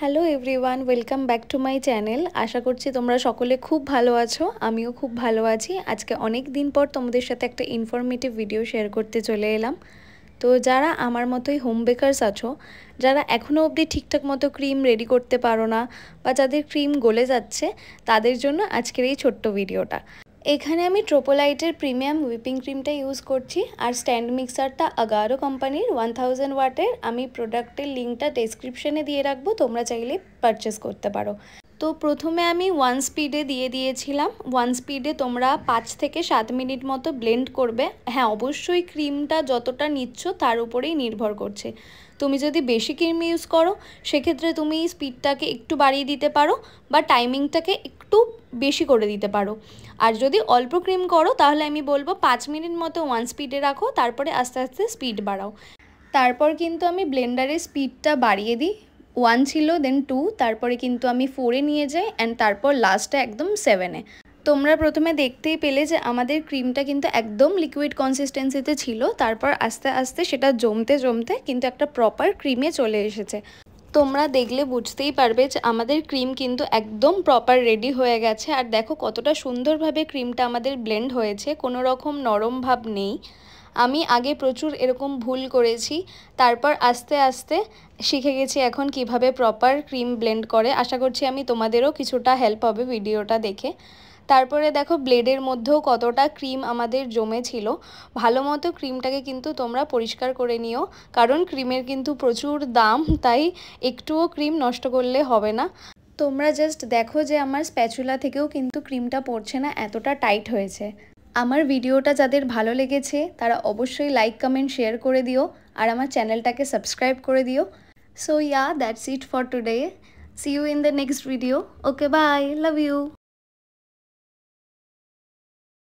Hello everyone, welcome back to my channel. আশা করছি তোমরা সকলে খুব ভালো আছো। আমিও খুব ভালো আছি। আজকে অনেক দিন পর তোমাদের সাথে একটা ইনফরমেটিভ ভিডিও শেয়ার করতে চলে এলাম। তো যারা আমার মতোই হোম বেকারস আছো, যারা এখনও অবধি ঠিকঠাক মতো ক্রিম রেডি করতে পারো না বা যাদের ক্রিম গলে যাচ্ছে, তাদের জন্য আজকের এই ছোট্ট ভিডিওটা। এখানে আমি ট্রোপোলাইটের প্রিমিয়াম হুইপিং ক্রিমটা ইউজ করছি, আর স্ট্যান্ড মিক্সারটা আগারো কোম্পানির 1000 ওয়াটের। আমি প্রোডাক্টের লিঙ্কটা ডেসক্রিপশনে দিয়ে রাখবো, তোমরা চাইলে পারচেস করতে পারো। তো প্রথমে আমি 1 স্পিডে দিয়ে দিয়েছিলাম। 1 স্পিডে তোমরা 5 থেকে 7 মিনিট মতো ব্লেন্ড করবে। হ্যাঁ, অবশ্যই ক্রিমটা যতটা নিচ্ছ তার উপরেই নির্ভর করছে। তুমি যদি বেশি ক্রিম ইউজ করো সেক্ষেত্রে তুমি স্পিডটাকে একটু বাড়িয়ে দিতে পারো বা টাইমিংটাকে একটু বেশি করে দিতে পারো। আর যদি অল্প ক্রিম করো তাহলে আমি বলবো 5 মিনিট মতো 1 স্পিডে রাখো, তারপরে আস্তে আস্তে স্পিড বাড়াও। তারপর কিন্তু আমি ব্লেন্ডারের স্পিডটা বাড়িয়ে দিই। 1 ছিল, দেন 2, তারপরে কিন্তু আমি 4-এ নিয়ে যাই, অ্যান্ড তারপর লাস্টে একদম 7-এ। তোমরা প্রথমে দেখতেই পেলে যে আমাদের ক্রিমটা কিন্তু একদম লিকুইড কনসিস্টেন্সিতে ছিল, তারপর আস্তে আস্তে সেটা জমতে জমতে কিন্তু একটা প্রপার ক্রিমে চলে এসেছে। তোমরা দেখলে বুঝতেই পারবে যে আমাদের ক্রিম কিন্তু একদম প্রপার রেডি হয়ে গেছে। আর দেখো কতটা সুন্দরভাবে ক্রিমটা আমাদের ব্লেন্ড হয়েছে, কোনো রকম নরম ভাব নেই। আমি আগে প্রচুর এরকম ভুল করেছি, তারপর আস্তে আস্তে শিখে গেছি এখন কিভাবে প্রপার ক্রিম ব্লেন্ড করে। আশা করছি আমি তোমাদেরও কিছুটা হেল্প হবে ভিডিওটা দেখে। তারপরে দেখো ব্লেডের মধ্যেও কতটা ক্রিম আমাদের জমে ছিল। ভালো মতো ক্রিমটাকে কিন্তু তোমরা পরিষ্কার করে নিও, কারণ ক্রিমের কিন্তু প্রচুর দাম, তাই একটুও ক্রিম নষ্ট করলে হবে না। তোমরা জাস্ট দেখো যে আমার স্প্যাচুলা থেকেও কিন্তু ক্রিমটা পড়ছে না, এতটা টাইট হয়েছে। আমার ভিডিওটা যাদের ভালো লেগেছে তারা অবশ্যই লাইক, কমেন্ট, শেয়ার করে দিও, আর আমার চ্যানেলটাকে সাবস্ক্রাইব করে দিও। So that's it for today. See you in the next video. Okay, bye, love you.